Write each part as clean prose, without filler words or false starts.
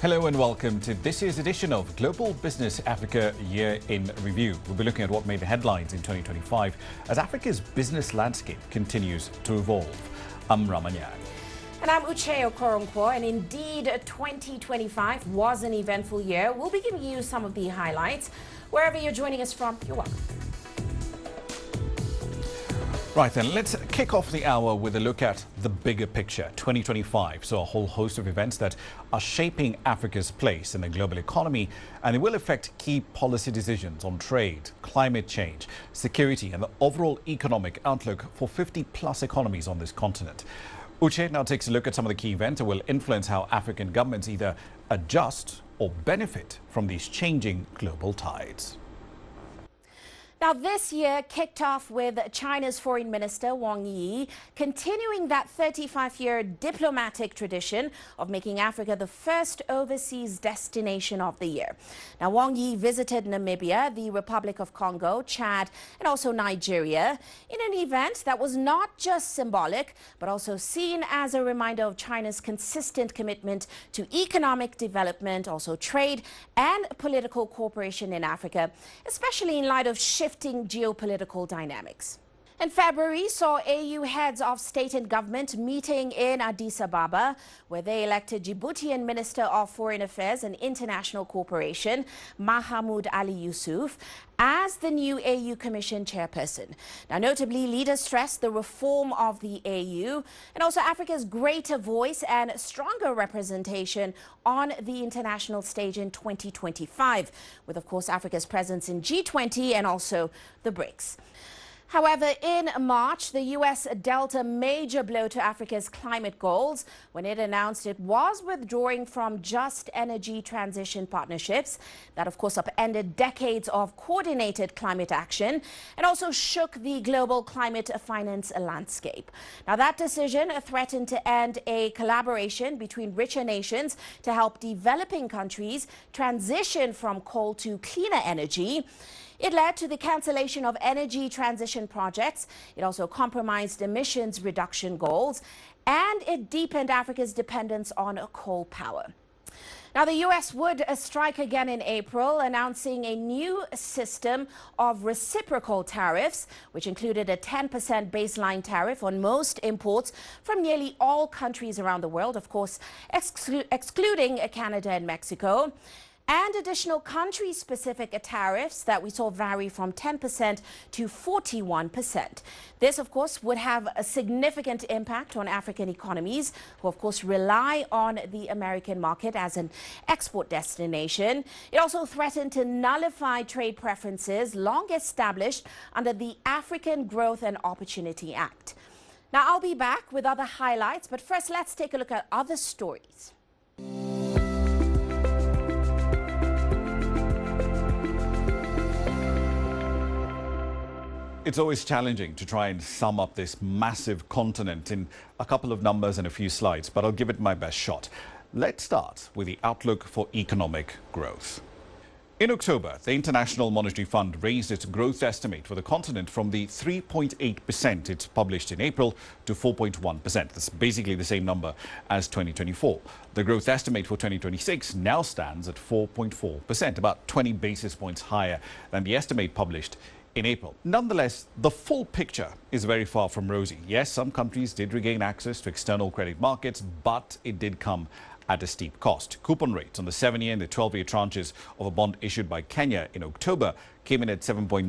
Hello and welcome to this year's edition of Global Business Africa Year in Review. We'll be looking at what made the headlines in 2025 as Africa's business landscape continues to evolve. I'm Ramanyan. And I'm Uche Okoronkwo, and indeed 2025 was an eventful year. We'll be giving you some of the highlights. Wherever you're joining us from, you're welcome. Right then, let's kick off the hour with a look at the bigger picture. 2025 saw a whole host of events that are shaping Africa's place in the global economy, and it will affect key policy decisions on trade, climate change, security and the overall economic outlook for 50-plus economies on this continent. Uche now takes a look at some of the key events that will influence how African governments either adjust or benefit from these changing global tides. Now, this year kicked off with China's Foreign Minister Wang Yi continuing that 35-year diplomatic tradition of making Africa the first overseas destination of the year. Now, Wang Yi visited Namibia, the Republic of Congo, Chad, and also Nigeria in an event that was not just symbolic, but also seen as a reminder of China's consistent commitment to economic development, also trade and political cooperation in Africa, especially in light of shifting geopolitical dynamics. In February, saw AU heads of state and government meeting in Addis Ababa, where they elected Djiboutian Minister of Foreign Affairs and International Cooperation, Mahamoud Ali Yusuf, as the new AU Commission chairperson. Now, notably, leaders stressed the reform of the AU and also Africa's greater voice and stronger representation on the international stage in 2025, with, of course, Africa's presence in G20 and also the BRICS. However, in March, the U.S. dealt a major blow to Africa's climate goals when it announced it was withdrawing from just energy transition partnerships that, of course, upended decades of coordinated climate action and also shook the global climate finance landscape. Now, that decision threatened to end a collaboration between richer nations to help developing countries transition from coal to cleaner energy. It led to the cancellation of energy transition projects. It also compromised emissions reduction goals, and it deepened Africa's dependence on coal power. Now, the U.S. would strike again in April, announcing a new system of reciprocal tariffs, which included a 10% baseline tariff on most imports from nearly all countries around the world, of course, excluding Canada and Mexico, and additional country-specific tariffs that we saw vary from 10% to 41%. This, of course, would have a significant impact on African economies, who, of course, rely on the American market as an export destination. It also threatened to nullify trade preferences long established under the African Growth and Opportunity Act. Now, I'll be back with other highlights, but first, let's take a look at other stories. It's always challenging to try and sum up this massive continent in a couple of numbers and a few slides, but I'll give it my best shot. Let's start with the outlook for economic growth. In October, the International Monetary Fund raised its growth estimate for the continent from the 3.8% it published in April to 4.1%. That's basically the same number as 2024. The growth estimate for 2026 now stands at 4.4%, about 20 basis points higher than the estimate published in April. Nonetheless, the full picture is very far from rosy. Yes, some countries did regain access to external credit markets, but it did come at a steep cost. Coupon rates on the 7-year and the 12-year tranches of a bond issued by Kenya in October came in at 7.9%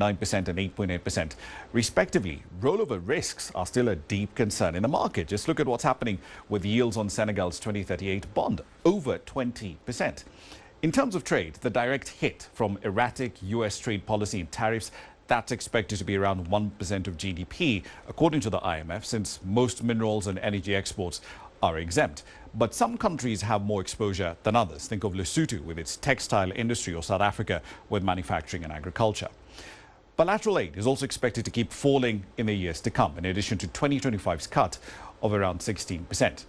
and 8.8%, respectively. Rollover risks are still a deep concern in the market. Just look at what's happening with yields on Senegal's 2038 bond, over 20%. In terms of trade, the direct hit from erratic U.S. trade policy and tariffs, that's expected to be around 1% of GDP, according to the IMF, since most minerals and energy exports are exempt. But some countries have more exposure than others. Think of Lesotho with its textile industry or South Africa with manufacturing and agriculture. Bilateral aid is also expected to keep falling in the years to come, in addition to 2025's cut of around 16%.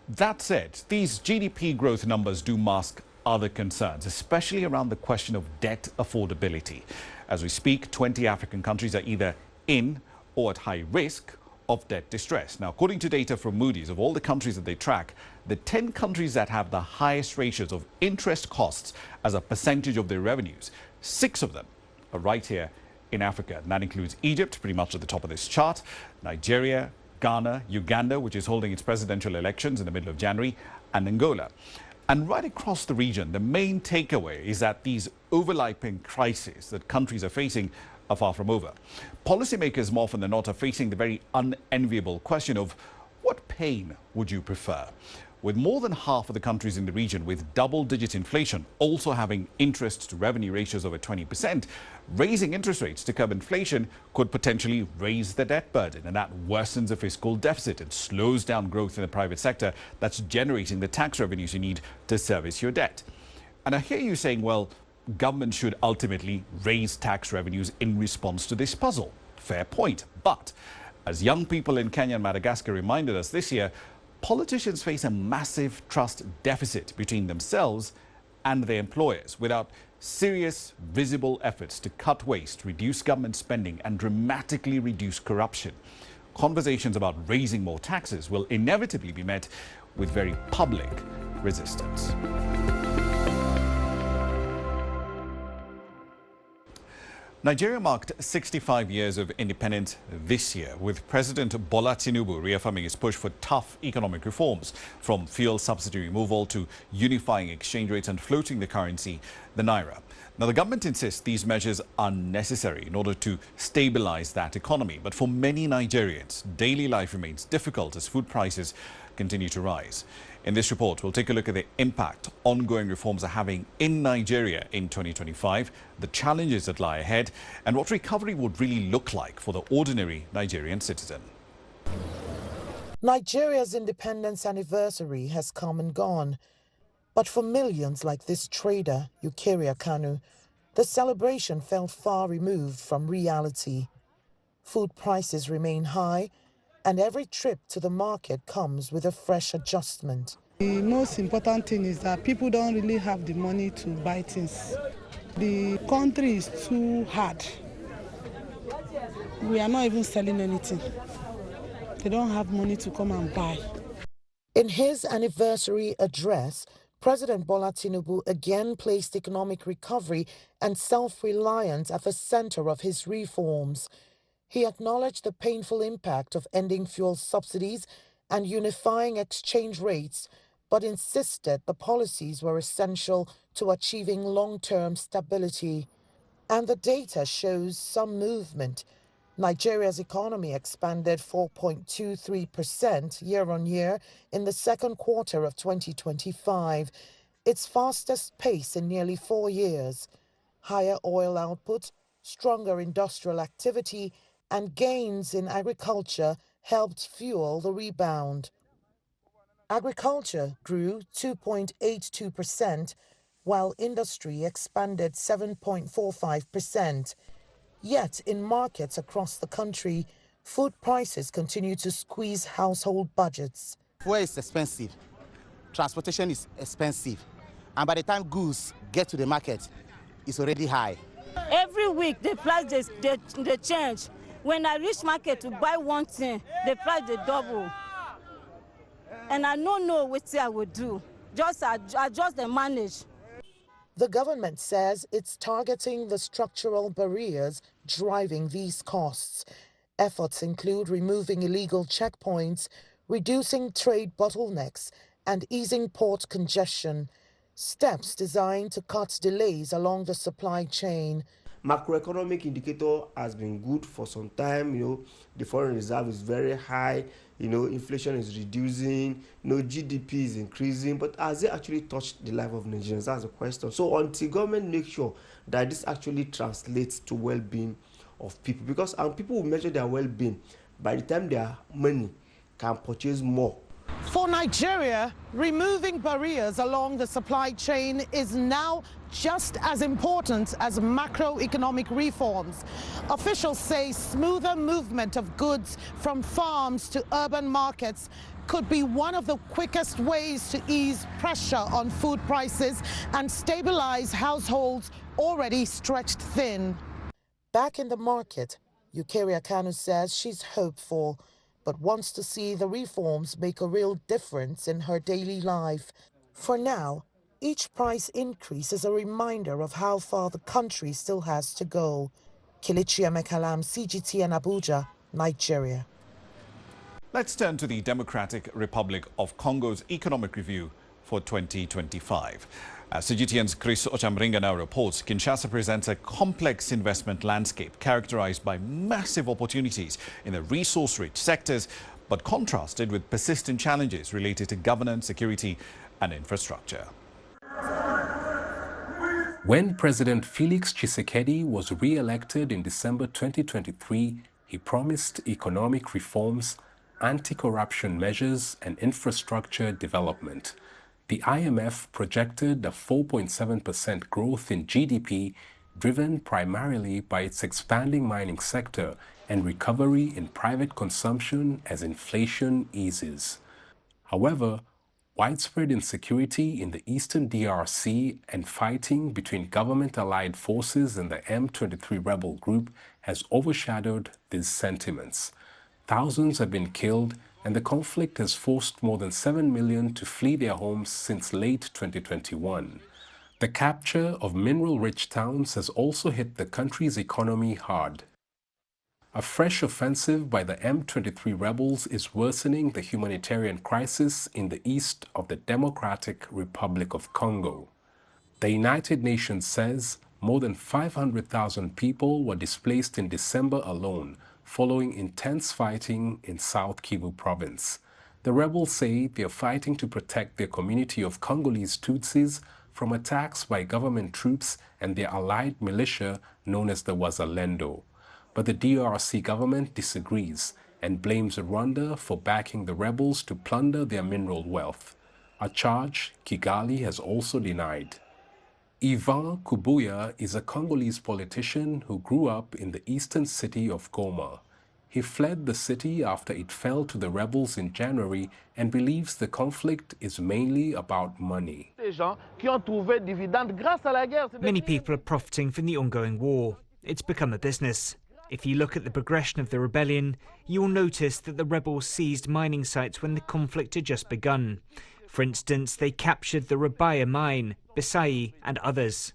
That said, these GDP growth numbers do mask other concerns, especially around the question of debt affordability. As we speak, 20 African countries are either in or at high risk of debt distress. Now, according to data from Moody's, of all the countries that they track, the 10 countries that have the highest ratios of interest costs as a percentage of their revenues, 6 of them are right here in Africa. And that includes Egypt, pretty much at the top of this chart, Nigeria, Ghana, Uganda, which is holding its presidential elections in the middle of January, and Angola. And right across the region, the main takeaway is that these overlapping crises that countries are facing are far from over. Policymakers more often than not are facing the very unenviable question of what pain would you prefer? With more than half of the countries in the region with double-digit inflation also having interest to revenue ratios over 20%, raising interest rates to curb inflation could potentially raise the debt burden, and that worsens the fiscal deficit and slows down growth in the private sector that's generating the tax revenues you need to service your debt. And I hear you saying, well, government should ultimately raise tax revenues in response to this puzzle. Fair point. But as young people in Kenya and Madagascar reminded us this year, politicians face a massive trust deficit between themselves and their employers without serious, visible efforts to cut waste, reduce government spending and dramatically reduce corruption. Conversations about raising more taxes will inevitably be met with very public resistance. Nigeria marked 65 years of independence this year, with President Bola Tinubu reaffirming his push for tough economic reforms, from fuel subsidy removal to unifying exchange rates and floating the currency, the naira. Now, the government insists these measures are necessary in order to stabilize that economy. But for many Nigerians, daily life remains difficult as food prices continue to rise. In this report, we'll take a look at the impact ongoing reforms are having in Nigeria in 2025, the challenges that lie ahead, and what recovery would really look like for the ordinary Nigerian citizen. Nigeria's independence anniversary has come and gone. But for millions like this trader, Eucharia Kanu, the celebration felt far removed from reality. Food prices remain high, and every trip to the market comes with a fresh adjustment. The most important thing is that people don't really have the money to buy things. The country is too hard. We are not even selling anything. They don't have money to come and buy. In his anniversary address, President Bola Tinubu again placed economic recovery and self-reliance at the center of his reforms. He acknowledged the painful impact of ending fuel subsidies and unifying exchange rates, but insisted the policies were essential to achieving long-term stability. And the data shows some movement. Nigeria's economy expanded 4.23% year-on-year in the second quarter of 2025, its fastest pace in nearly 4 years. Higher oil output, stronger industrial activity, and gains in agriculture helped fuel the rebound. Agriculture grew 2.82%, while industry expanded 7.45%. Yet, in markets across the country, food prices continue to squeeze household budgets. Fuel is expensive, transportation is expensive, and by the time goods get to the market, it's already high. Every week, the price they change. When I reach market to buy one thing, the price they double. And I don't know what I would do. I just manage. The government says it's targeting the structural barriers driving these costs. Efforts include removing illegal checkpoints, reducing trade bottlenecks, and easing port congestion. Steps designed to cut delays along the supply chain. Macroeconomic indicator has been good for some time. The foreign reserve is very high. Inflation is reducing. GDP is increasing. But has it actually touched the life of Nigerians? That's the question. So until government makes sure that this actually translates to well-being of people, because people will measure their well-being by the time their money can purchase more. For Nigeria, removing barriers along the supply chain is now just as important as macroeconomic reforms. Officials say smoother movement of goods from farms to urban markets could be one of the quickest ways to ease pressure on food prices and stabilize households already stretched thin. Back in the market, Eucharia Kanu says she's hopeful. but wants to see the reforms make a real difference in her daily life. For now, each price increase is a reminder of how far the country still has to go. Kelechi Emekalam, CGTN Abuja, Nigeria. Let's turn to the Democratic Republic of Congo's economic review for 2025. As CGTN's Chris Ochamringa now reports, Kinshasa presents a complex investment landscape characterized by massive opportunities in the resource-rich sectors, but contrasted with persistent challenges related to governance, security, and infrastructure. When President Felix Tshisekedi was re-elected in December 2023, he promised economic reforms, anti-corruption measures, and infrastructure development. The IMF projected a 4.7% growth in GDP, driven primarily by its expanding mining sector and recovery in private consumption as inflation eases. However, widespread insecurity in the eastern DRC and fighting between government-allied forces and the M23 rebel group has overshadowed these sentiments. Thousands have been killed, and the conflict has forced more than 7 million to flee their homes since late 2021. The capture of mineral-rich towns has also hit the country's economy hard. A fresh offensive by the M23 rebels is worsening the humanitarian crisis in the east of the Democratic Republic of Congo. The United Nations says more than 500,000 people were displaced in December alone, following intense fighting in South Kivu province. The rebels say they are fighting to protect their community of Congolese Tutsis from attacks by government troops and their allied militia known as the Wazalendo. But the DRC government disagrees and blames Rwanda for backing the rebels to plunder their mineral wealth, a charge Kigali has also denied. Ivan Kubuya is a Congolese politician who grew up in the eastern city of Goma. He fled the city after it fell to the rebels in January and believes the conflict is mainly about money. Many people are profiting from the ongoing war. It's become a business. If you look at the progression of the rebellion, you will notice that the rebels seized mining sites when the conflict had just begun. For instance, they captured the Rabaya mine, Bisai, and others.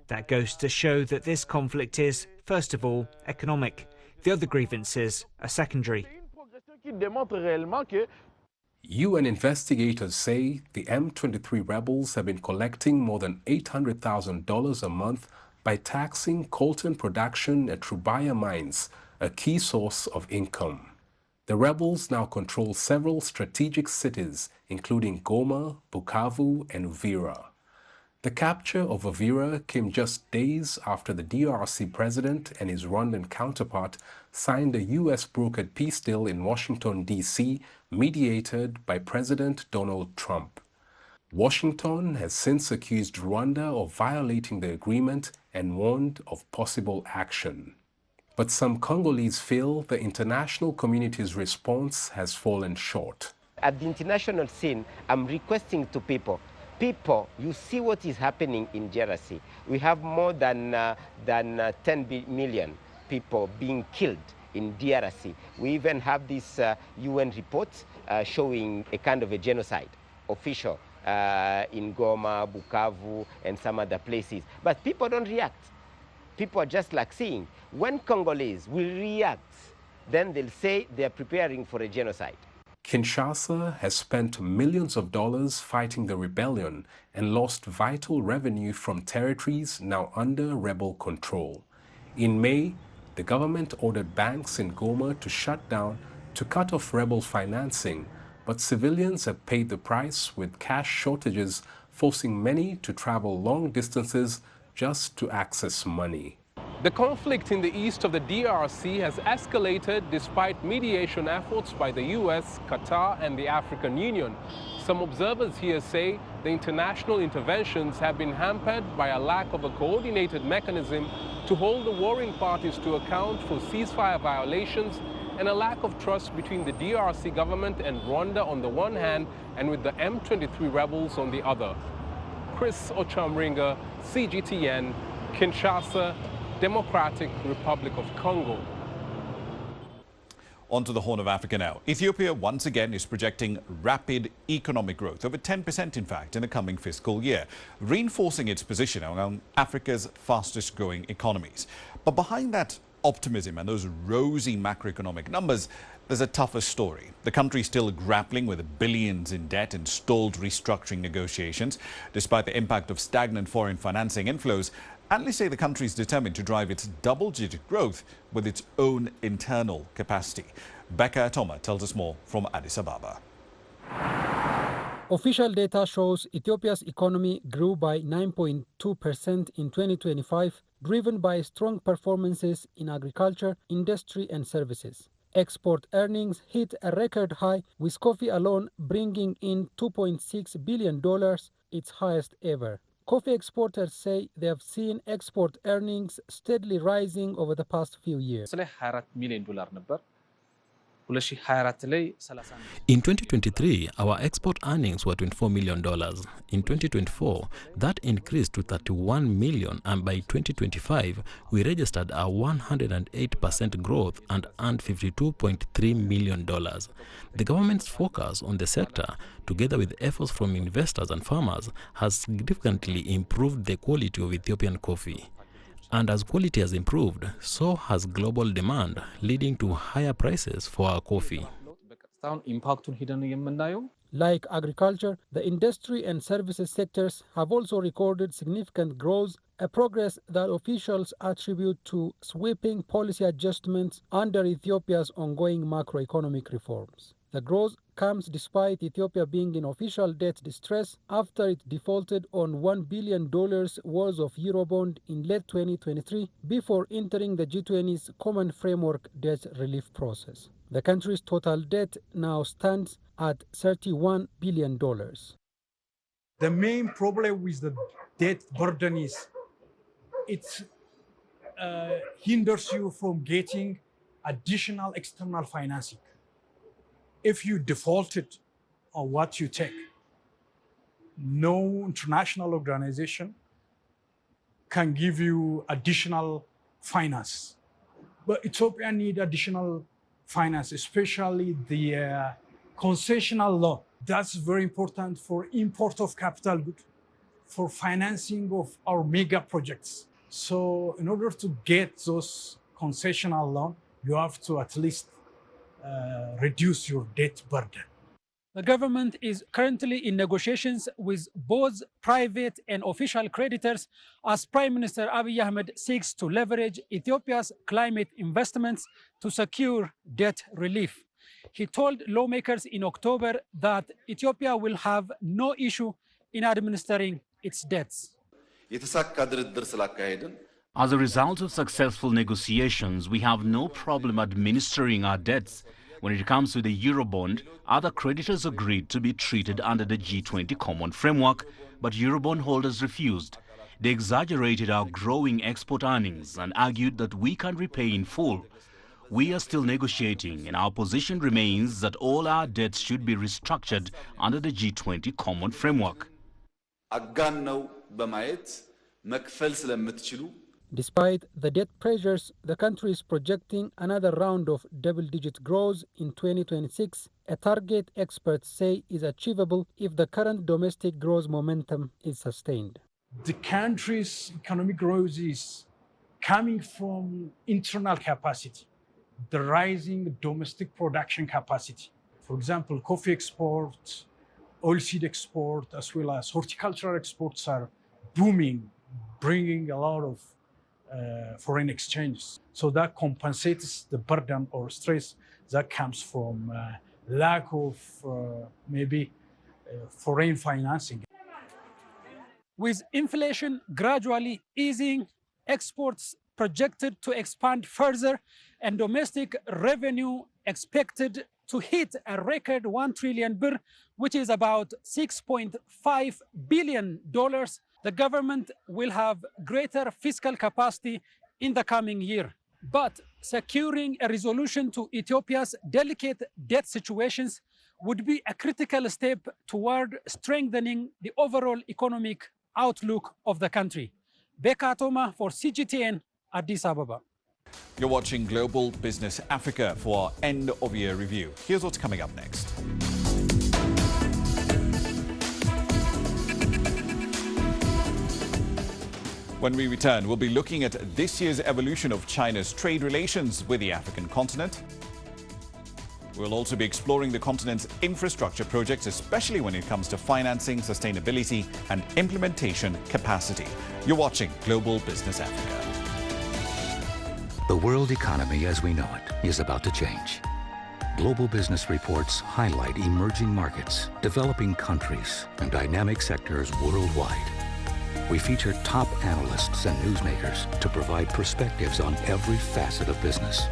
That goes to show that this conflict is, first of all, economic. The other grievances are secondary. UN investigators say the M23 rebels have been collecting more than $800,000 a month by taxing coltan production at Rubaya mines, a key source of income. The rebels now control several strategic cities, including Goma, Bukavu, and Uvira. The capture of Uvira came just days after the DRC president and his Rwandan counterpart signed a US-brokered peace deal in Washington, D.C., mediated by President Donald Trump. Washington has since accused Rwanda of violating the agreement and warned of possible action. But some Congolese feel the international community's response has fallen short. At the international scene, I'm requesting to people, you see what is happening in DRC. We have more than 10 million people being killed in DRC. We even have this UN report showing a kind of a genocide, official, in Goma, Bukavu, and some other places. But people don't react. People are just like seeing. When Congolese will react, then they'll say they're preparing for a genocide. Kinshasa has spent millions of dollars fighting the rebellion and lost vital revenue from territories now under rebel control. In May, the government ordered banks in Goma to shut down to cut off rebel financing, but civilians have paid the price with cash shortages, forcing many to travel long distances just to access money. The conflict in the east of the DRC has escalated despite mediation efforts by the US, Qatar, and the African Union. Some observers here say the international interventions have been hampered by a lack of a coordinated mechanism to hold the warring parties to account for ceasefire violations and a lack of trust between the DRC government and Rwanda on the one hand and with the M23 rebels on the other. Chris Ochamringa, CGTN, Kinshasa, Democratic Republic of Congo. Onto the Horn of Africa now. Ethiopia once again is projecting rapid economic growth, over 10% in fact, in the coming fiscal year, reinforcing its position among Africa's fastest growing economies. But behind that optimism and those rosy macroeconomic numbers, there's a tougher story. The country is still grappling with billions in debt and stalled restructuring negotiations. Despite the impact of stagnant foreign financing inflows, analysts say the country is determined to drive its double-digit growth with its own internal capacity. Becca Atoma tells us more from Addis Ababa. Official data shows Ethiopia's economy grew by 9.2% in 2025, driven by strong performances in agriculture, industry and services. Export earnings hit a record high, with coffee alone bringing in $2.6 billion, its highest ever. Coffee exporters say they have seen export earnings steadily rising over the past few years. In 2023, our export earnings were $24 million. In 2024, that increased to $31 million, and by 2025, we registered a 108% growth and earned $52.3 million. The government's focus on the sector, together with efforts from investors and farmers, has significantly improved the quality of Ethiopian coffee. And as quality has improved, so has global demand, leading to higher prices for our coffee. Like agriculture, the industry and services sectors have also recorded significant growth, a progress that officials attribute to sweeping policy adjustments under Ethiopia's ongoing macroeconomic reforms. The growth comes despite Ethiopia being in official debt distress after it defaulted on $1 billion worth of Eurobond in late 2023 before entering the G20's Common Framework Debt Relief process. The country's total debt now stands at $31 billion. The main problem with the debt burden is it hinders you from getting additional external financing. If you defaulted on what you take, no international organization can give you additional finance. But Ethiopia needs additional finance, especially the concessional loan. That's very important for import of capital goods, for financing of our mega projects. So in order to get those concessional loans, you have to at least reduce your debt burden. The government is currently in negotiations with both private and official creditors as Prime Minister Abiy Ahmed seeks to leverage Ethiopia's climate investments to secure debt relief. He told lawmakers in October that Ethiopia will have no issue in administering its debts. As a result of successful negotiations, we have no problem administering our debts. When it comes to the Eurobond, other creditors agreed to be treated under the G20 Common Framework, but Eurobond holders refused. They exaggerated our growing export earnings and argued that we can repay in full. We are still negotiating, and our position remains that all our debts should be restructured under the G20 Common Framework. Despite the debt pressures, the country is projecting another round of double-digit growth in 2026, a target experts say is achievable if the current domestic growth momentum is sustained. The country's economic growth is coming from internal capacity, the rising domestic production capacity. For example, coffee exports, oilseed export, as well as horticultural exports are booming, bringing a lot of foreign exchange. So that compensates the burden or stress that comes from lack of foreign financing. With inflation gradually easing, exports projected to expand further, and domestic revenue expected to hit a record 1 trillion birr, which is about $6.5 billion, the government will have greater fiscal capacity in the coming year. But securing a resolution to Ethiopia's delicate debt situations would be a critical step toward strengthening the overall economic outlook of the country. Becca Atoma for CGTN, Addis Ababa. You're watching Global Business Africa for our end-of-year review. Here's what's coming up next. When we return, we'll be looking at this year's evolution of China's trade relations with the African continent. We'll also be exploring the continent's infrastructure projects, especially when it comes to financing, sustainability, and implementation capacity. You're watching Global Business Africa. The world economy as we know it is about to change. Global business reports highlight emerging markets, developing countries, and dynamic sectors worldwide. We feature top analysts and newsmakers to provide perspectives on every facet of business.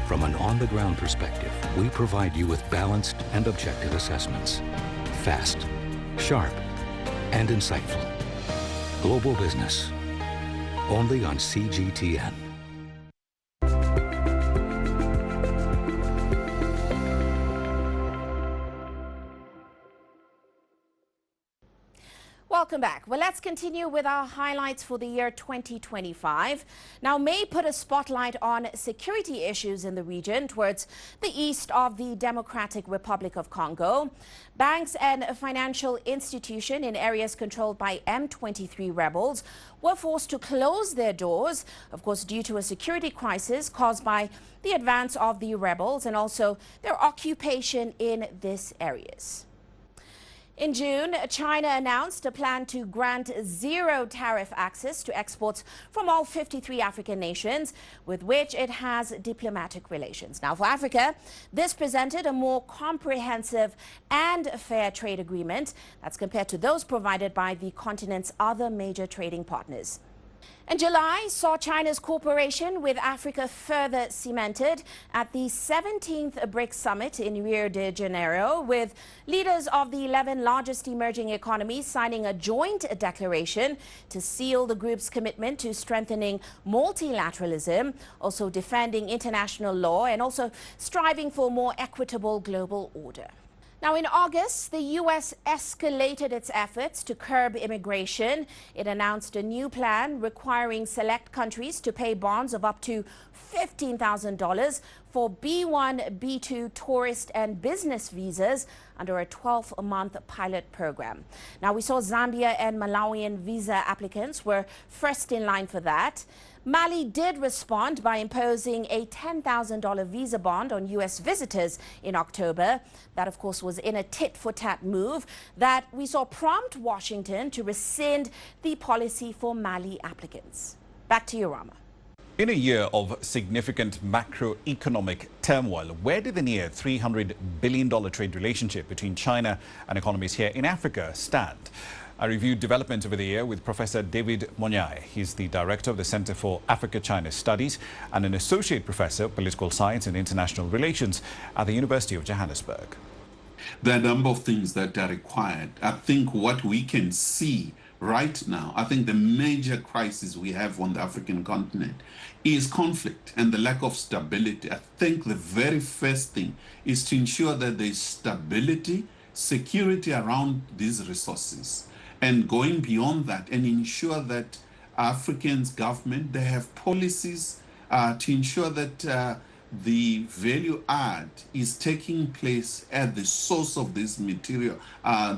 From an on-the-ground perspective, we provide you with balanced and objective assessments. Fast, sharp, and insightful. Global Business, only on CGTN. Welcome back. Well, let's continue with our highlights for the year 2025. Now, May put a spotlight on security issues in the region towards the east of the Democratic Republic of Congo. Banks and financial institutions in areas controlled by M23 rebels were forced to close their doors, of course, due to a security crisis caused by the advance of the rebels and also their occupation in these areas. In June, China announced a plan to grant zero tariff access to exports from all 53 African nations with which it has diplomatic relations. Now, for Africa, this presented a more comprehensive and fair trade agreement that's compared to those provided by the continent's other major trading partners. And July saw China's cooperation with Africa further cemented at the 17th BRICS Summit in Rio de Janeiro, with leaders of the 11 largest emerging economies signing a joint declaration to seal the group's commitment to strengthening multilateralism, also defending international law and also striving for a more equitable global order. Now, in August, the U.S. escalated its efforts to curb immigration. It announced a new plan requiring select countries to pay bonds of up to $15,000 for B1, B2 tourist and business visas under a 12-month pilot program. Now, we saw Zambia and Malawian visa applicants were first in line for that. Mali did respond by imposing a $10,000 visa bond on U.S. visitors in October. That, of course, was in a tit-for-tat move that we saw prompt Washington to rescind the policy for Mali applicants. Back to you, Rama. In a year of significant macroeconomic turmoil, where did the near $300 billion trade relationship between China and economies here in Africa stand? I reviewed developments over the year with Professor David Monyai. He's the director of the Center for Africa-China Studies and an associate professor of political science and international relations at the University of Johannesburg. There are a number of things that are required. I think what we can see right now, I think the major crisis we have on the African continent is conflict and the lack of stability. I think the very first thing is to ensure that there is stability, security around these resources. And going beyond that and ensure that Africans' government, they have policies to ensure that the value add is taking place at the source of this material,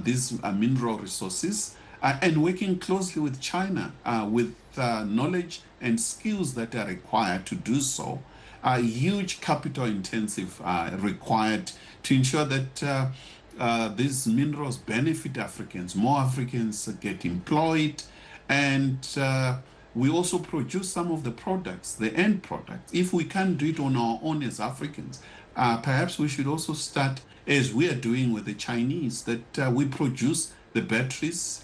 these mineral resources, and working closely with China with knowledge and skills that are required to do so. Huge capital intensive required to ensure that these minerals benefit Africans, more Africans get employed, and we also produce some of the products, the end products. If we can't do it on our own as Africans, perhaps we should also start, as we are doing with the Chinese, that we produce the batteries,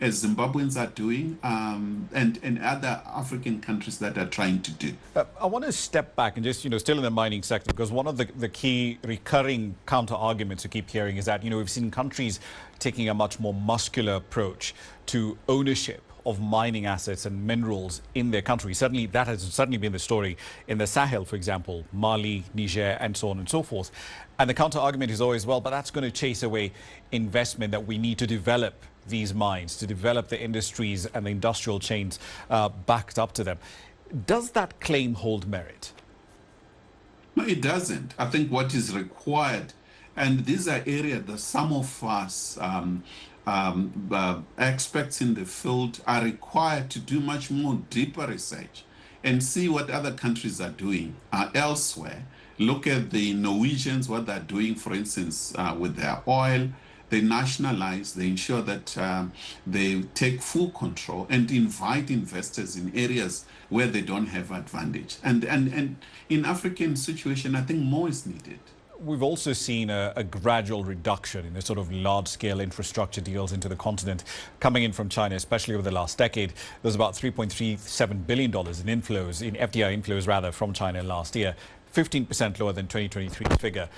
as Zimbabweans are doing, and other African countries that are trying to do. I want to step back and just, still in the mining sector, because one of the key recurring counter-arguments we keep hearing is that, we've seen countries taking a much more muscular approach to ownership of mining assets and minerals in their country. Certainly, that has been the story in the Sahel, for example, Mali, Niger, and so on and so forth. And the counter-argument is always, well, but that's going to chase away investment that we need to develop these mines, to develop the industries and the industrial chains backed up to them. Does that claim hold merit? No, it doesn't. I think what is required, and these are areas that some of us experts in the field are required to do much more deeper research and see what other countries are doing elsewhere. Look at the Norwegians, what they're doing, for instance, with their oil. They nationalize, they ensure that they take full control and invite investors in areas where they don't have advantage. And in African situation, I think more is needed. We've also seen a gradual reduction in the sort of large-scale infrastructure deals into the continent coming in from China, especially over the last decade. There's about $3.37 billion in inflows, in FDI inflows rather, from China last year, 15% lower than 2023's figure.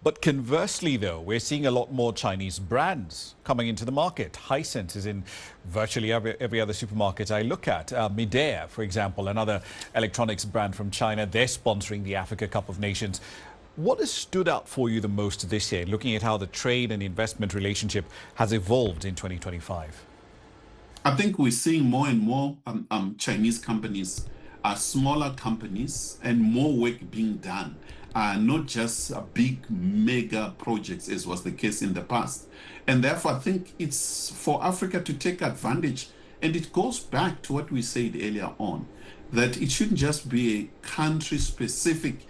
But conversely, though, we're seeing a lot more Chinese brands coming into the market. Hisense is in virtually every other supermarket I look at. Midea, for example, another electronics brand from China, they're sponsoring the Africa Cup of Nations. What has stood out for you the most this year, looking at how the trade and investment relationship has evolved in 2025? I think we're seeing more and more Chinese companies, smaller companies, and more work being done. Not just big mega projects as was the case in the past. And therefore, I think it's for Africa to take advantage. And it goes back to what we said earlier on, that it shouldn't just be a country-specific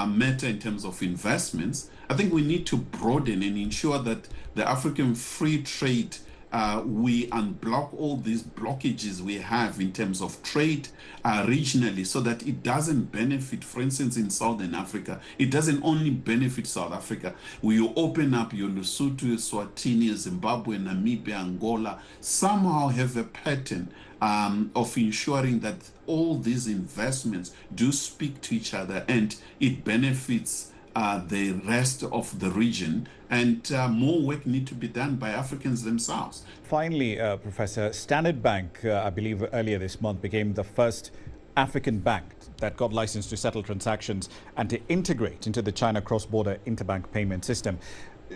matter in terms of investments. I think we need to broaden and ensure that the African free trade, we unblock all these blockages we have in terms of trade regionally, so that it doesn't benefit, for instance, in Southern Africa. It doesn't only benefit South Africa. We open up your Lesotho, Eswatini, Zimbabwe, Namibia, Angola, somehow have a pattern of ensuring that all these investments do speak to each other and it benefits the rest of the region, and more work need to be done by Africans themselves. Finally, Professor, Standard Bank, I believe earlier this month, became the first African bank that got licensed to settle transactions and to integrate into the China cross-border interbank payment system.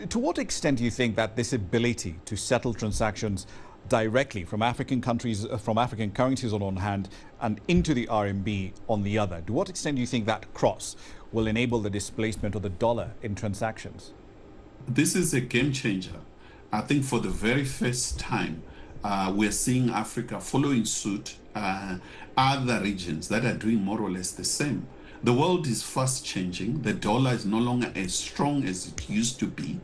To what extent do you think that this ability to settle transactions directly from African countries, from African currencies on one hand and into the RMB on the other, to what extent do you think that cross will enable the displacement of the dollar in transactions? This is a game changer. I think for the very first time, we're seeing Africa following suit, other regions that are doing more or less the same. The world is fast changing. The dollar is no longer as strong as it used to be.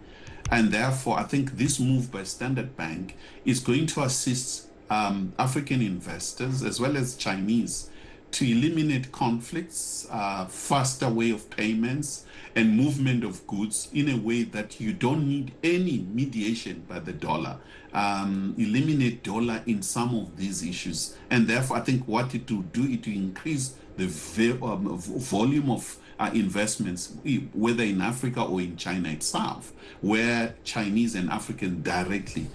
And therefore, I think this move by Standard Bank is going to assist African investors as well as Chinese to eliminate conflicts, faster way of payments and movement of goods in a way that you don't need any mediation by the dollar. Eliminate dollar in some of these issues. And therefore, I think what it will do, it will increase the volume of investments, whether in Africa or in China itself, where Chinese and African directly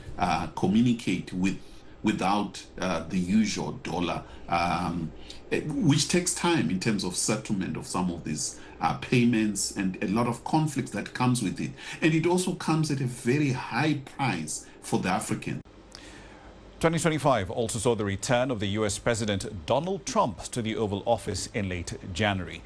communicate without the usual dollar, which takes time in terms of settlement of some of these payments and a lot of conflicts that comes with it. And it also comes at a very high price for the African. 2025 also saw the return of the US President Donald Trump to the Oval Office in late January.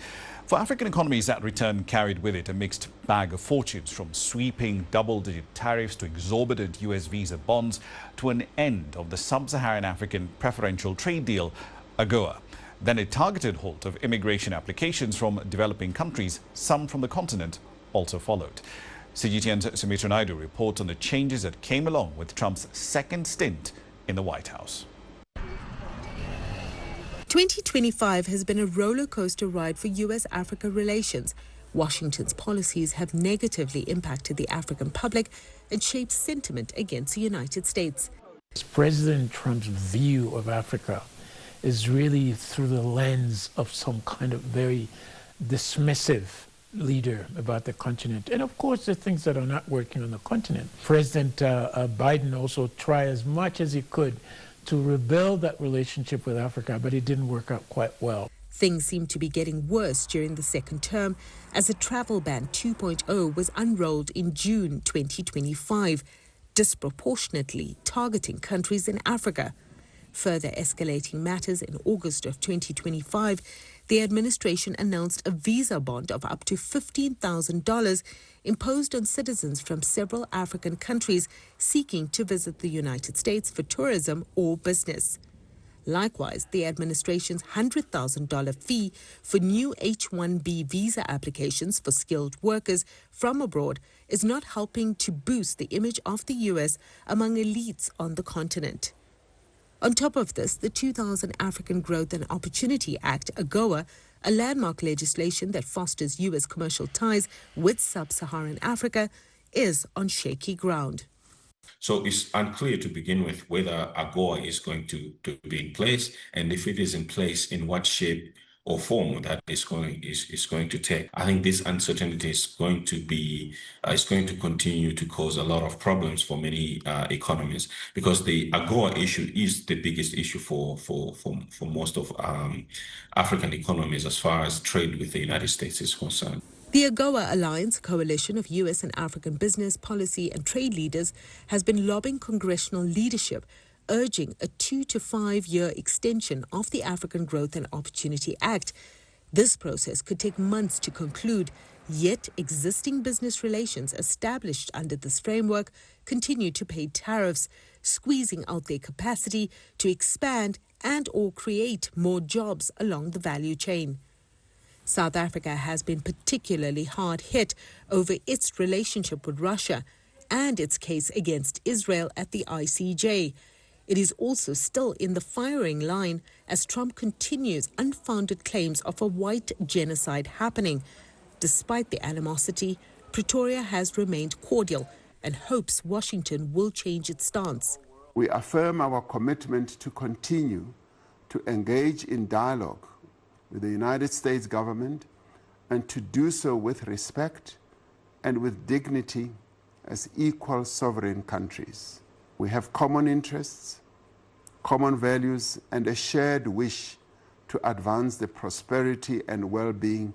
For African economies, that return carried with it a mixed bag of fortunes, from sweeping double-digit tariffs to exorbitant US visa bonds to an end of the Sub-Saharan African Preferential Trade Deal, AGOA. Then a targeted halt of immigration applications from developing countries, some from the continent, also followed. CGTN's Sumitra Naidu reports on the changes that came along with Trump's second stint in the White House. 2025 has been a roller coaster ride for US-Africa relations. Washington's policies have negatively impacted the African public and shaped sentiment against the United States. President Trump's view of Africa is really through the lens of some kind of very dismissive leader about the continent. And of course, the things that are not working on the continent. President Biden also tried as much as he could to rebuild that relationship with Africa, but it didn't work out quite well. Things seem to be getting worse during the second term as the Travel Ban 2.0 was unrolled in June 2025, disproportionately targeting countries in Africa. Further escalating matters in August of 2025, the administration announced a visa bond of up to $15,000 imposed on citizens from several African countries seeking to visit the United States for tourism or business. Likewise, the administration's $100,000 fee for new H-1B visa applications for skilled workers from abroad is not helping to boost the image of the U.S. among elites on the continent. On top of this, the 2000 African Growth and Opportunity Act, AGOA, a landmark legislation that fosters U.S. commercial ties with sub-Saharan Africa, is on shaky ground. So it's unclear to begin with whether AGOA is going to be in place, and if it is in place, in what shape or form that is going to take. I think this uncertainty is going to continue to cause a lot of problems for many economies, because the AGOA issue is the biggest issue for most of African economies as far as trade with the United States is concerned. The AGOA Alliance, a coalition of U.S. and African business, policy and trade leaders, has been lobbying congressional leadership, urging a 2 to 5 year extension of the African Growth and Opportunity Act. This process could take months to conclude, yet existing business relations established under this framework continue to pay tariffs, squeezing out their capacity to expand and or create more jobs along the value chain. South Africa has been particularly hard hit over its relationship with Russia and its case against Israel at the ICJ. It is also still in the firing line as Trump continues unfounded claims of a white genocide happening. Despite the animosity, Pretoria has remained cordial and hopes Washington will change its stance. We affirm our commitment to continue to engage in dialogue with the United States government, and to do so with respect and with dignity as equal sovereign countries. We have common interests, common values, and a shared wish to advance the prosperity and well-being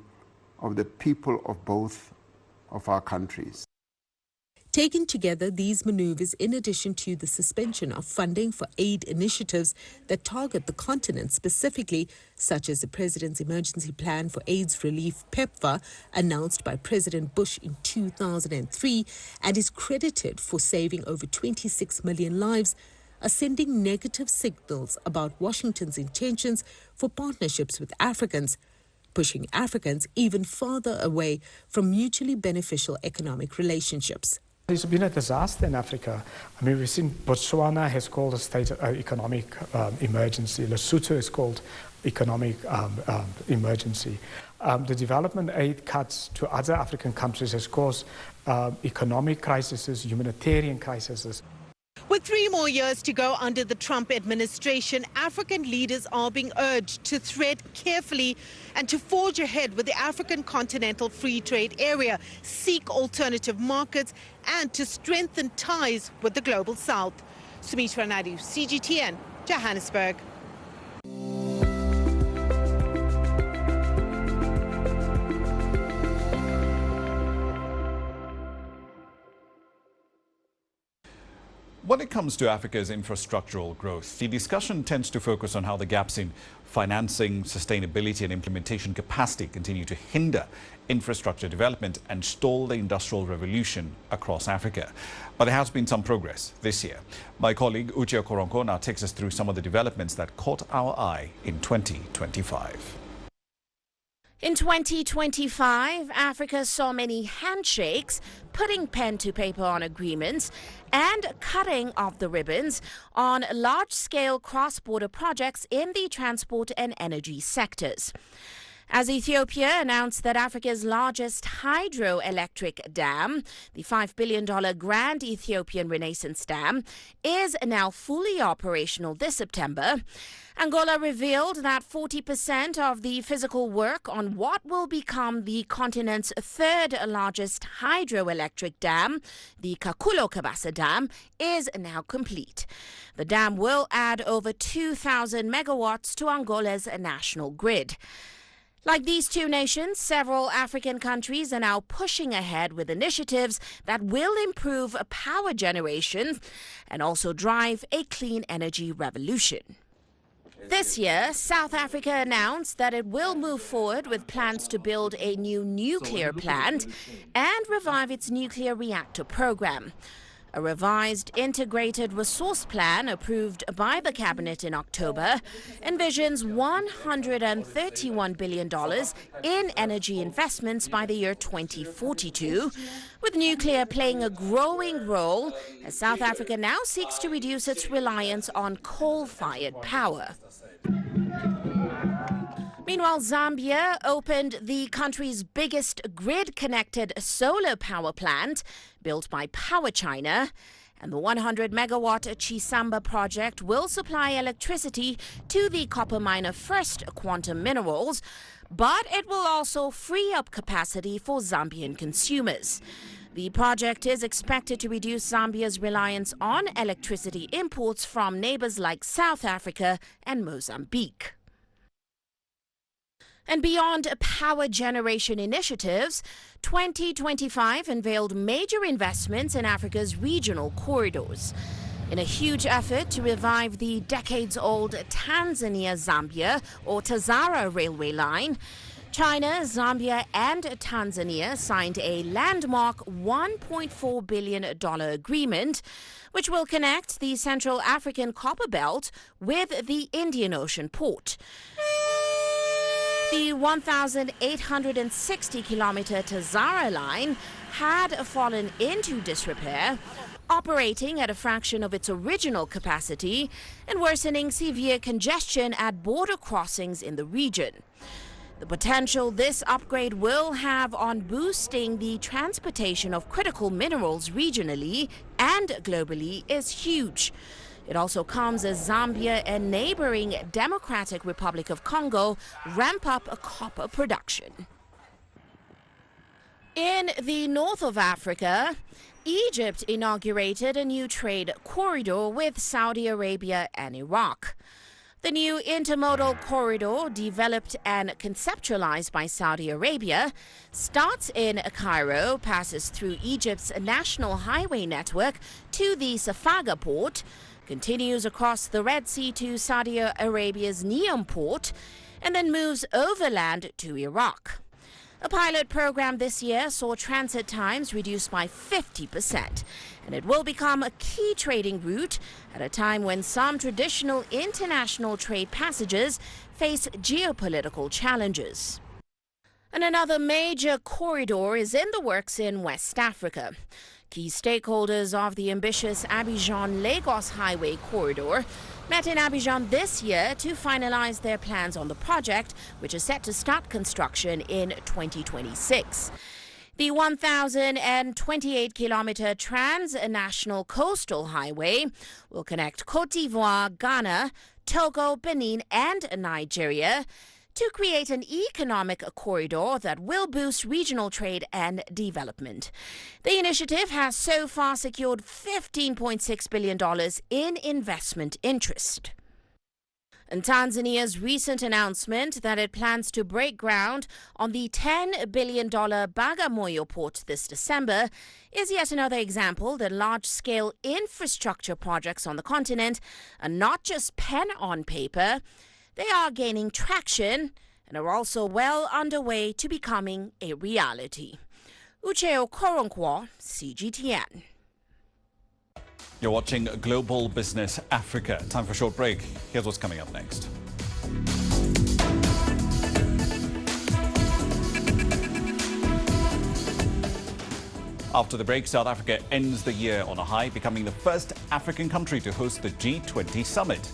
of the people of both of our countries. Taken together, these maneuvers, in addition to the suspension of funding for aid initiatives that target the continent specifically, such as the President's Emergency Plan for AIDS Relief, PEPFAR, announced by President Bush in 2003 and is credited for saving over 26 million lives, are sending negative signals about Washington's intentions for partnerships with Africans, pushing Africans even farther away from mutually beneficial economic relationships. It's been a disaster in Africa. I mean, we've seen Botswana has called a state of economic emergency. Lesotho is called economic emergency. The development aid cuts to other African countries has caused economic crises, humanitarian crises. With 3 more years to go under the Trump administration, African leaders are being urged to tread carefully and to forge ahead with the African Continental Free Trade Area, seek alternative markets, and to strengthen ties with the Global South. Sumitra Naidu, CGTN, Johannesburg. When it comes to Africa's infrastructural growth, the discussion tends to focus on how the gaps in financing, sustainability and implementation capacity continue to hinder infrastructure development and stall the industrial revolution across Africa. But there has been some progress this year. My colleague Uche Koronko now takes us through some of the developments that caught our eye in 2025. In 2025, Africa saw many handshakes, putting pen to paper on agreements, and cutting of the ribbons on large-scale cross-border projects in the transport and energy sectors. As Ethiopia announced that Africa's largest hydroelectric dam, the $5 billion Grand Ethiopian Renaissance Dam, is now fully operational this September, Angola revealed that 40% of the physical work on what will become the continent's third largest hydroelectric dam, the Kakulo Kabasa Dam, is now complete. The dam will add over 2,000 megawatts to Angola's national grid. Like these two nations, several African countries are now pushing ahead with initiatives that will improve power generation and also drive a clean energy revolution. This year, South Africa announced that it will move forward with plans to build a new nuclear plant and revive its nuclear reactor program. A revised integrated resource plan approved by the cabinet in October envisions $131 billion in energy investments by the year 2042, with nuclear playing a growing role as South Africa now seeks to reduce its reliance on coal-fired power. Meanwhile, Zambia opened the country's biggest grid-connected solar power plant, built by Power China, and the 100-megawatt Chisamba project will supply electricity to the copper miner First Quantum Minerals, but it will also free up capacity for Zambian consumers. The project is expected to reduce Zambia's reliance on electricity imports from neighbors like South Africa and Mozambique. And beyond power generation initiatives, 2025 unveiled major investments in Africa's regional corridors. In a huge effort to revive the decades-old Tanzania-Zambia or Tazara railway line, China, Zambia and Tanzania signed a landmark $1.4 billion agreement, which will connect the Central African Copper Belt with the Indian Ocean port. The 1,860-kilometer Tazara line had fallen into disrepair, operating at a fraction of its original capacity and worsening severe congestion at border crossings in the region. The potential this upgrade will have on boosting the transportation of critical minerals regionally and globally is huge. It also comes as Zambia and neighboring Democratic Republic of Congo ramp up copper production. In the north of Africa, Egypt inaugurated a new trade corridor with Saudi Arabia and Iraq. The new intermodal corridor, developed and conceptualized by Saudi Arabia, starts in Cairo, passes through Egypt's national highway network to the Safaga port, continues across the Red Sea to Saudi Arabia's Neom port, and then moves overland to Iraq. A pilot program this year saw transit times reduced by 50%, and it will become a key trading route at a time when some traditional international trade passages face geopolitical challenges. And another major corridor is in the works in West Africa. Key stakeholders of the ambitious Abidjan-Lagos Highway Corridor met in Abidjan this year to finalize their plans on the project, which is set to start construction in 2026. The 1,028-kilometer trans-national coastal highway will connect Côte d'Ivoire, Ghana, Togo, Benin, and Nigeria to create an economic corridor that will boost regional trade and development. The initiative has so far secured $15.6 billion in investment interest. And Tanzania's recent announcement that it plans to break ground on the $10 billion Bagamoyo port this December is yet another example that large-scale infrastructure projects on the continent are not just pen on paper. They are gaining traction and are also well underway to becoming a reality. Ucheo Koronkwo, CGTN. You're watching Global Business Africa. Time for a short break. Here's what's coming up next. After the break, South Africa ends the year on a high, becoming the first African country to host the G20 summit.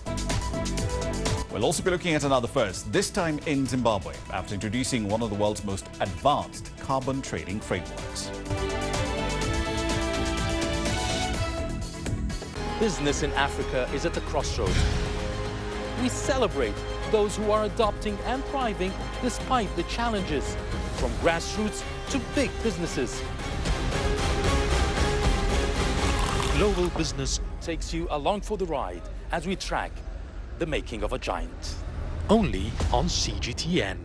We'll also be looking at another first, this time in Zimbabwe, after introducing one of the world's most advanced carbon trading frameworks. Business in Africa is at the crossroads. We celebrate those who are adopting and thriving despite the challenges, from grassroots to big businesses. Global Business takes you along for the ride as we track the making of a giant. Only on CGTN.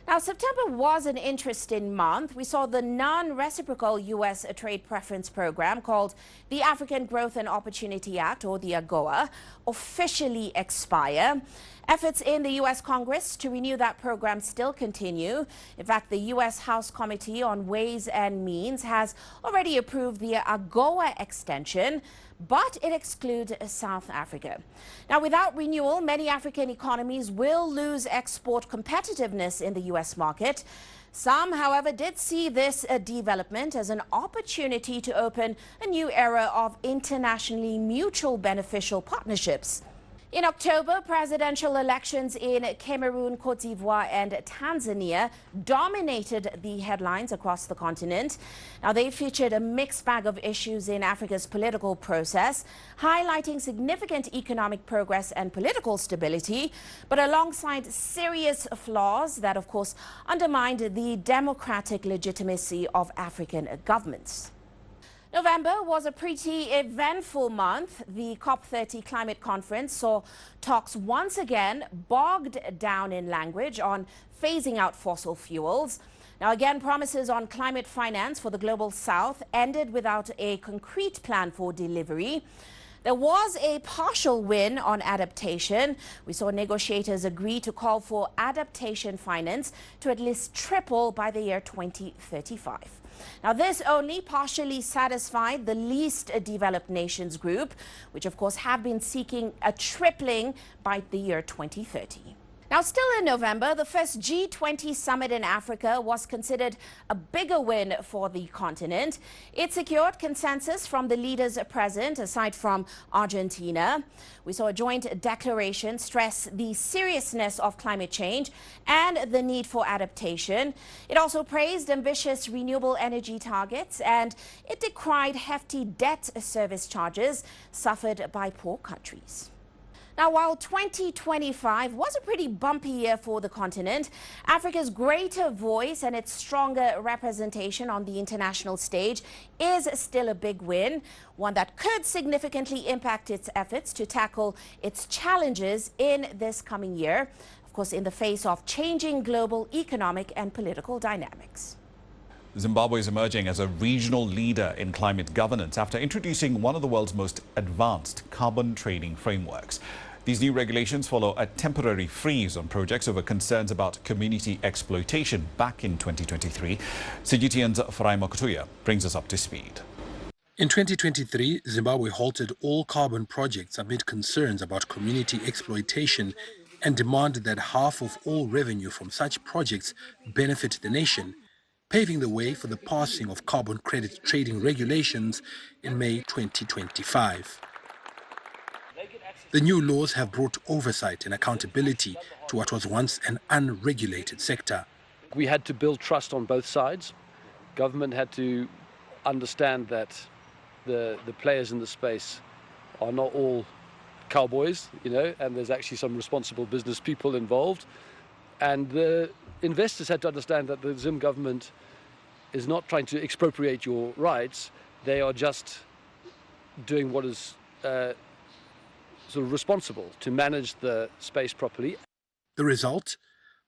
Now, Now, September was an interesting month. We saw the non-reciprocal U.S. trade preference program called the African Growth and Opportunity Act, or the AGOA, officially expire. Efforts in the U.S. Congress to renew that program still continue. In fact, the U.S. House Committee on Ways and Means has already approved the AGOA extension, but it excludes South Africa. Now, without renewal, many African economies will lose export competitiveness in the U.S. market. Some, however, did see this development as an opportunity to open a new era of internationally mutual beneficial partnerships. In October, presidential elections in Cameroon, Cote d'Ivoire and Tanzania dominated the headlines across the continent. Now, they featured a mixed bag of issues in Africa's political process, highlighting significant economic progress and political stability, but alongside serious flaws that, of course, undermined the democratic legitimacy of African governments. November was a pretty eventful month. The COP30 climate conference saw talks once again bogged down in language on phasing out fossil fuels. Now, again, promises on climate finance for the global south ended without a concrete plan for delivery. There was a partial win on adaptation. We saw negotiators agree to call for adaptation finance to at least triple by the year 2035. Now, this only partially satisfied the least developed nations group, which of course have been seeking a tripling by the year 2030. Now, still in November, the first G20 summit in Africa was considered a bigger win for the continent. It secured consensus from the leaders present, aside from Argentina. We saw a joint declaration stress the seriousness of climate change and the need for adaptation. It also praised ambitious renewable energy targets, and it decried hefty debt service charges suffered by poor countries. Now, while 2025 was a pretty bumpy year for the continent, Africa's greater voice and its stronger representation on the international stage is still a big win, one that could significantly impact its efforts to tackle its challenges in this coming year, of course, in the face of changing global economic and political dynamics. Zimbabwe is emerging as a regional leader in climate governance after introducing one of the world's most advanced carbon trading frameworks. These new regulations follow a temporary freeze on projects over concerns about community exploitation back in 2023. CGTN's Farai Makutuya brings us up to speed. In 2023, Zimbabwe halted all carbon projects amid concerns about community exploitation and demanded that half of all revenue from such projects benefit the nation, paving the way for the passing of carbon credit trading regulations in May 2025. The new laws have brought oversight and accountability to what was once an unregulated sector. We had to build trust on both sides. Government had to understand that the players in the space are not all cowboys, and there's actually some responsible business people involved. And the investors had to understand that the Zim government is not trying to expropriate your rights. They are just doing what is sort of responsible to manage the space properly. The result?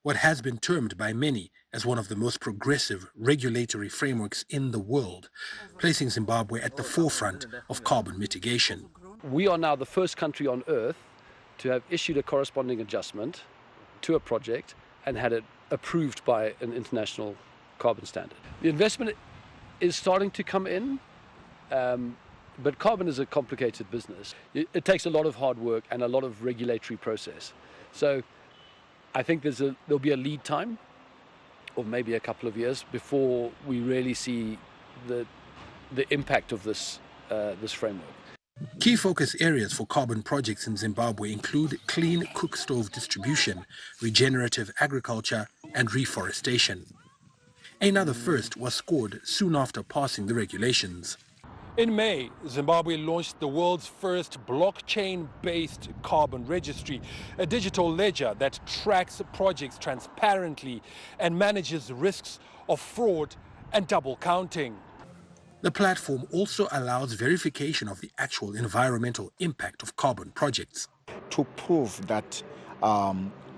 What has been termed by many as one of the most progressive regulatory frameworks in the world, placing Zimbabwe at the forefront of carbon mitigation. We are now the first country on Earth to have issued a corresponding adjustment to a project and had it approved by an international carbon standard. The investment is starting to come in, but carbon is a complicated business. It takes a lot of hard work and a lot of regulatory process. So I think there'll be a lead time of maybe a couple of years before we really see the impact of this framework. Key focus areas for carbon projects in Zimbabwe include clean cook stove distribution, regenerative agriculture and reforestation. Another first was scored soon after passing the regulations. In May, Zimbabwe launched the world's first blockchain-based carbon registry, a digital ledger that tracks projects transparently and manages risks of fraud and double counting. The platform also allows verification of the actual environmental impact of carbon projects. To prove that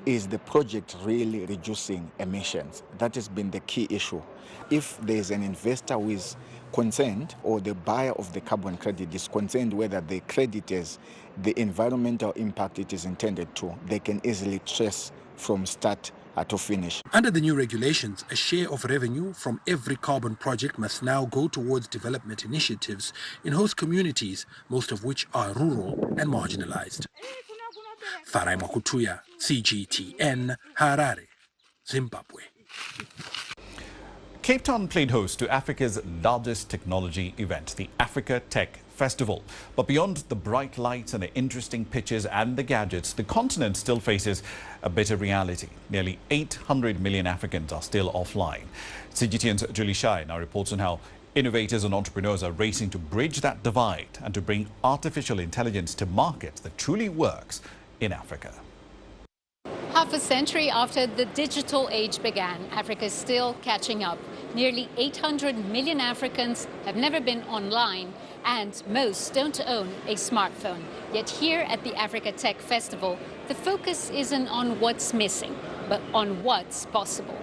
is the project really reducing emissions? That has been the key issue. If there's an investor who is concerned, or the buyer of the carbon credit is concerned whether the credit is the environmental impact it is intended to, they can easily trace from start to finish. Under the new regulations, a share of revenue from every carbon project must now go towards development initiatives in host communities, most of which are rural and marginalized. Farai Makutuya, CGTN, Harare, Zimbabwe. Cape Town played host to Africa's largest technology event, the Africa Tech Festival. But beyond the bright lights and the interesting pictures and the gadgets, the continent still faces a bitter reality. Nearly 800 million Africans are still offline. CGTN's Julie Shai now reports on how innovators and entrepreneurs are racing to bridge that divide and to bring artificial intelligence to markets that truly works in Africa. Half a century after the digital age began, Africa is still catching up. Nearly 800 million Africans have never been online, and most don't own a smartphone. Yet here at the Africa Tech Festival, the focus isn't on what's missing, but on what's possible.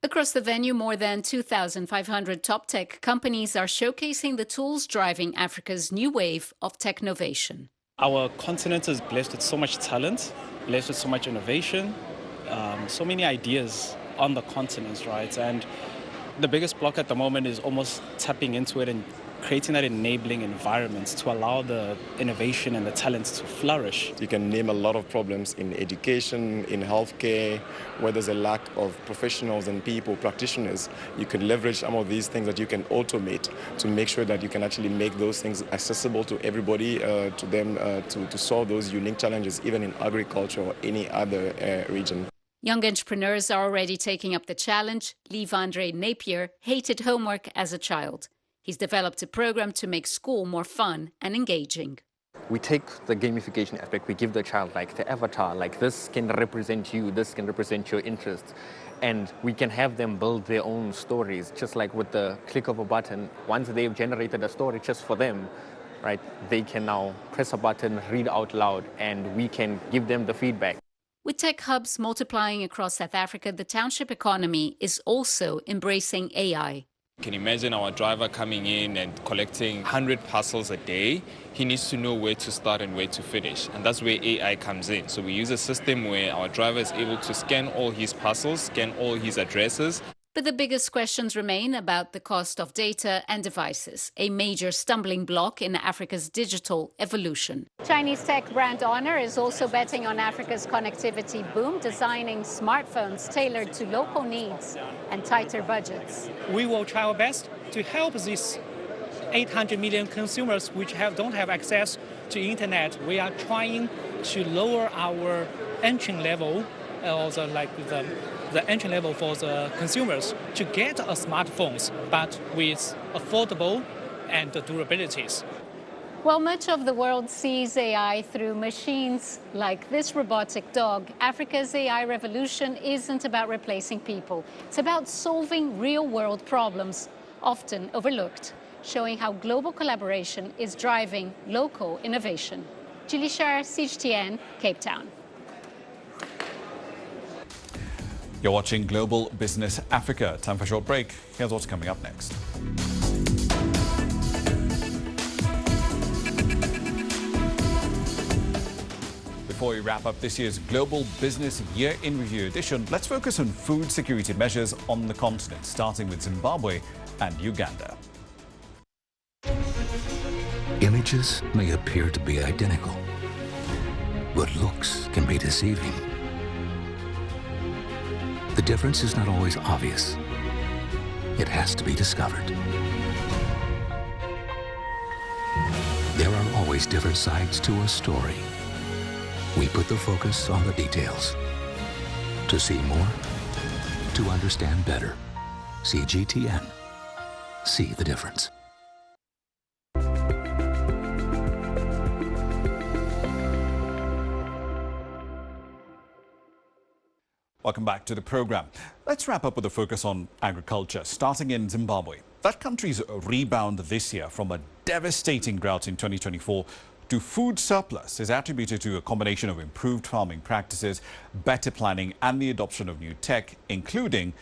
Across the venue, more than 2,500 top tech companies are showcasing the tools driving Africa's new wave of technovation. Our continent is blessed with so much talent, blessed with so much innovation, so many ideas on the continent, right? And the biggest block at the moment is almost tapping into it and creating that enabling environment to allow the innovation and the talents to flourish. You can name a lot of problems in education, in healthcare, where there's a lack of professionals and people, practitioners. You can leverage some of these things that you can automate to make sure that you can actually make those things accessible to everybody, to them to solve those unique challenges, even in agriculture or any other region. Young entrepreneurs are already taking up the challenge. Lev-Andre Napier hated homework as a child. He's developed a program to make school more fun and engaging. We take the gamification aspect, we give the child like the avatar, like this can represent you, this can represent your interests. And we can have them build their own stories, just like with the click of a button. Once they've generated a story just for them, right, they can now press a button, read out loud, and we can give them the feedback. With tech hubs multiplying across South Africa, the township economy is also embracing AI. You can imagine our driver coming in and collecting 100 parcels a day. He needs to know where to start and where to finish. And that's where AI comes in. So we use a system where our driver is able to scan all his parcels, scan all his addresses. But the biggest questions remain about the cost of data and devices, a major stumbling block in Africa's digital evolution. Chinese tech brand Honor is also betting on Africa's connectivity boom, designing smartphones tailored to local needs and tighter budgets. We will try our best to help these 800 million consumers which don't have access to internet. We are trying to lower our entry level, also like the entry level for the consumers to get a smartphones, but with affordable and durabilities. While much of the world sees AI through machines like this robotic dog, Africa's AI revolution isn't about replacing people. It's about solving real-world problems, often overlooked, showing how global collaboration is driving local innovation. Julie Shar, CGTN, Cape Town. You're watching Global Business Africa. Time for a short break. Here's what's coming up next. Before we wrap up this year's Global Business Year in Review edition, let's focus on food security measures on the continent, starting with Zimbabwe and Uganda. Images may appear to be identical, but looks can be deceiving. The difference is not always obvious. It has to be discovered. There are always different sides to a story. We put the focus on the details. To see more, to understand better. CGTN. See the difference. Welcome back to the program. Let's wrap up with a focus on agriculture, starting in Zimbabwe. That country's rebound this year from a devastating drought in 2024 to food surplus is attributed to a combination of improved farming practices, better planning and the adoption of new tech, including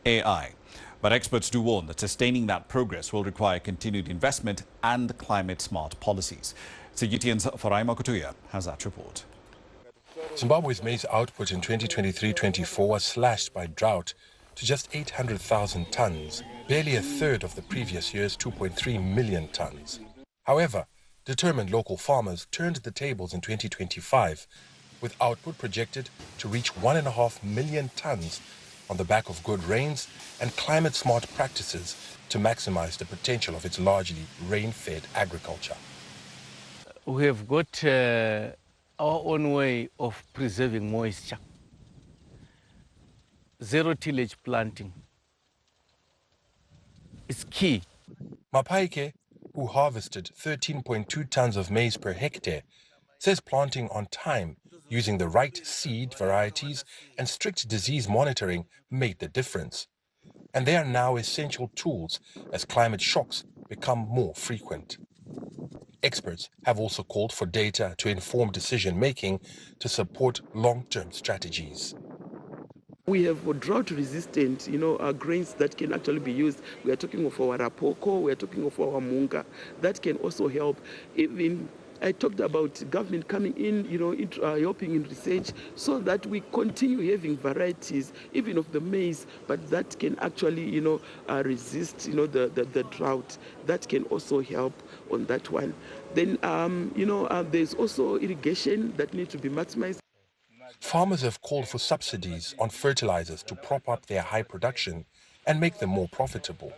AI. But experts do warn that sustaining that progress will require continued investment and climate-smart policies. CGTN's Faraima Kutuya has that report. Zimbabwe's maize output in 2023-24 was slashed by drought to just 800,000 tons, barely a third of the previous year's 2.3 million tons. However, determined local farmers turned the tables in 2025, with output projected to reach 1.5 million tons on the back of good rains and climate-smart practices to maximize the potential of its largely rain-fed agriculture. We have got our own way of preserving moisture. Zero tillage planting is key. Mapaike, who harvested 13.2 tons of maize per hectare, says planting on time, using the right seed varieties and strict disease monitoring made the difference. And they are now essential tools as climate shocks become more frequent. Experts have also called for data to inform decision-making to support long-term strategies. We have drought-resistant, grains that can actually be used. We are talking of our rapoko, we are talking of our munga. That can also help. Even I talked about government coming in, helping in research so that we continue having varieties, even of the maize, but that can actually, resist, the drought. That can also help on that one. Then, there's also irrigation that needs to be maximized. Farmers have called for subsidies on fertilizers to prop up their high production and make them more profitable.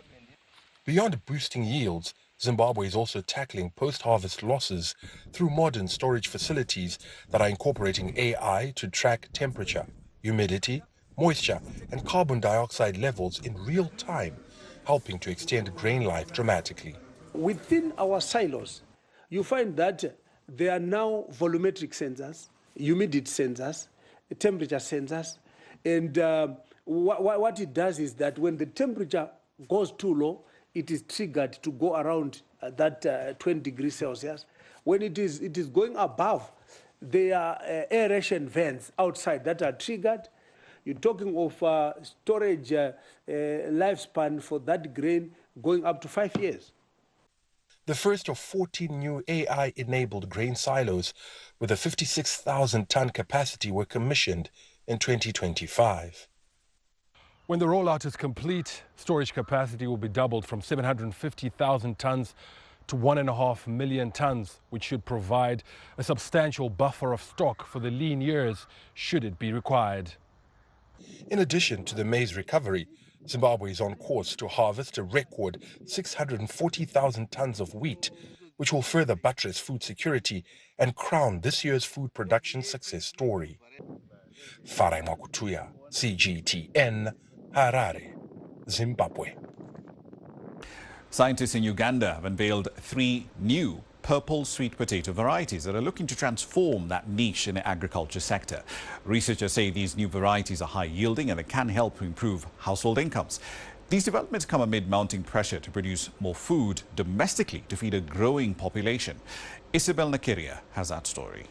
Beyond boosting yields, Zimbabwe is also tackling post-harvest losses through modern storage facilities that are incorporating AI to track temperature, humidity, moisture, and carbon dioxide levels in real time, helping to extend grain life dramatically. Within our silos, you find that there are now volumetric sensors, humidity sensors, temperature sensors, and what it does is that when the temperature goes too low, it is triggered to go around that 20 degrees Celsius. When it is going above, there are aeration vents outside that are triggered. You're talking of storage lifespan for that grain going up to 5 years. The first of 14 new AI-enabled grain silos with a 56,000-ton capacity were commissioned in 2025. When the rollout is complete, storage capacity will be doubled from 750,000 tons to 1.5 million tons, which should provide a substantial buffer of stock for the lean years, should it be required. In addition to the maize recovery, Zimbabwe is on course to harvest a record 640,000 tons of wheat, which will further buttress food security and crown this year's food production success story. Faraima Kutuya, CGTN, Harare, Zimbabwe. Scientists in Uganda have unveiled 3 new purple sweet potato varieties that are looking to transform that niche in the agriculture sector. Researchers say these new varieties are high yielding and they can help to improve household incomes. These developments come amid mounting pressure to produce more food domestically to feed a growing population. Isabel Nakiria has that story.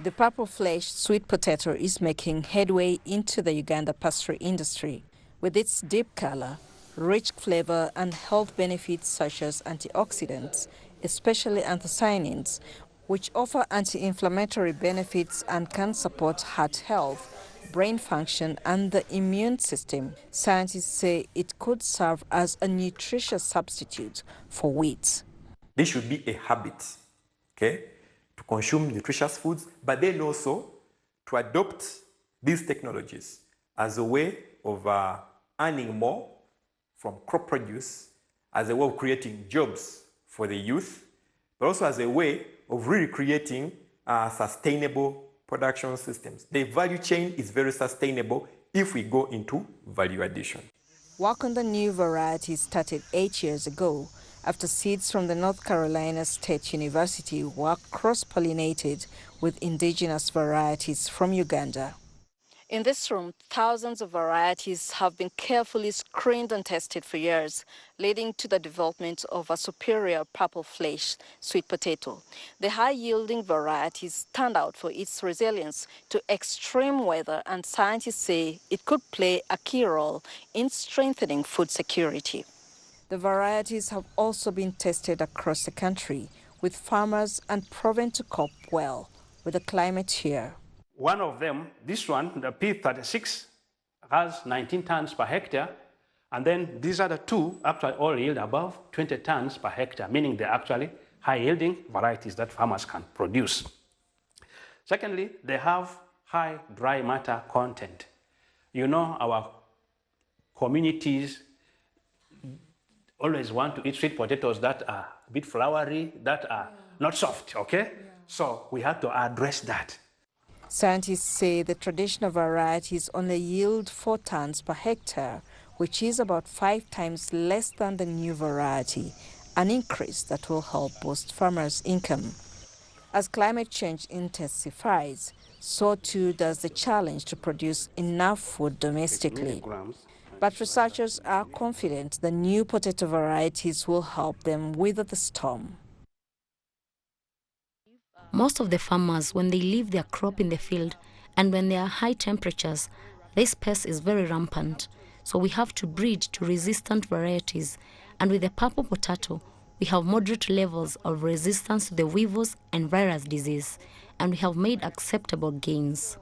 The purple-fleshed sweet potato is making headway into the Uganda pastry industry. With its deep color, rich flavor and health benefits such as antioxidants, especially anthocyanins, which offer anti-inflammatory benefits and can support heart health, brain function and the immune system. Scientists say it could serve as a nutritious substitute for wheat. This should be a habit, okay, to consume nutritious foods, but then also to adopt these technologies as a way of earning more from crop produce, as a way of creating jobs for the youth, but also as a way of really creating sustainable production systems. The value chain is very sustainable if we go into value addition. Work on the new varieties started 8 years ago after seeds from the North Carolina State University were cross-pollinated with indigenous varieties from Uganda. In this room, thousands of varieties have been carefully screened and tested for years, leading to the development of a superior purple-fleshed sweet potato. The high-yielding varieties stand out for its resilience to extreme weather, and scientists say it could play a key role in strengthening food security. The varieties have also been tested across the country with farmers and proven to cope well with the climate here. One of them, this one, the P36, has 19 tons per hectare. And then these other two actually all yield above 20 tons per hectare, meaning they're actually high-yielding varieties that farmers can produce. Secondly, they have high dry matter content. You know, our communities always want to eat sweet potatoes that are a bit floury, that are not soft, okay? Yeah. So we have to address that. Scientists say the traditional varieties only yield 4 tons per hectare, which is about 5 times less than the new variety, an increase that will help boost farmers' income. As climate change intensifies, so too does the challenge to produce enough food domestically. But researchers are confident the new potato varieties will help them weather the storm. Most of the farmers, when they leave their crop in the field and when there are high temperatures, this pest is very rampant. So we have to breed to resistant varieties. And with the purple potato, we have moderate levels of resistance to the weevils and virus disease, and we have made acceptable gains.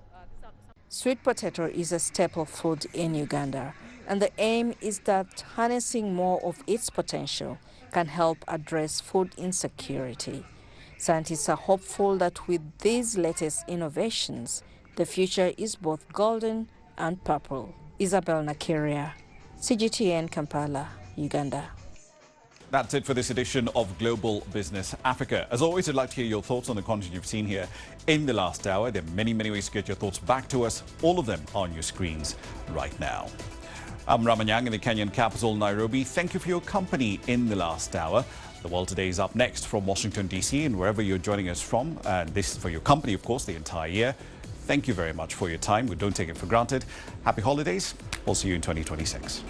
Sweet potato is a staple food in Uganda, and the aim is that harnessing more of its potential can help address food insecurity. Scientists are hopeful that with these latest innovations, the future is both golden and purple. Isabel Nakiria, CGTN, Kampala, Uganda. That's it for this edition of Global Business Africa. As always, I'd like to hear your thoughts on the content you've seen here in the last hour. There are many, many ways to get your thoughts back to us. All of them on your screens right now. I'm Ramanyang in the Kenyan capital, Nairobi. Thank you for your company in the last hour. The World Today is up next from Washington, D.C. and wherever you're joining us from. And this is for your company, of course, the entire year. Thank you very much for your time. We don't take it for granted. Happy holidays. We'll see you in 2026.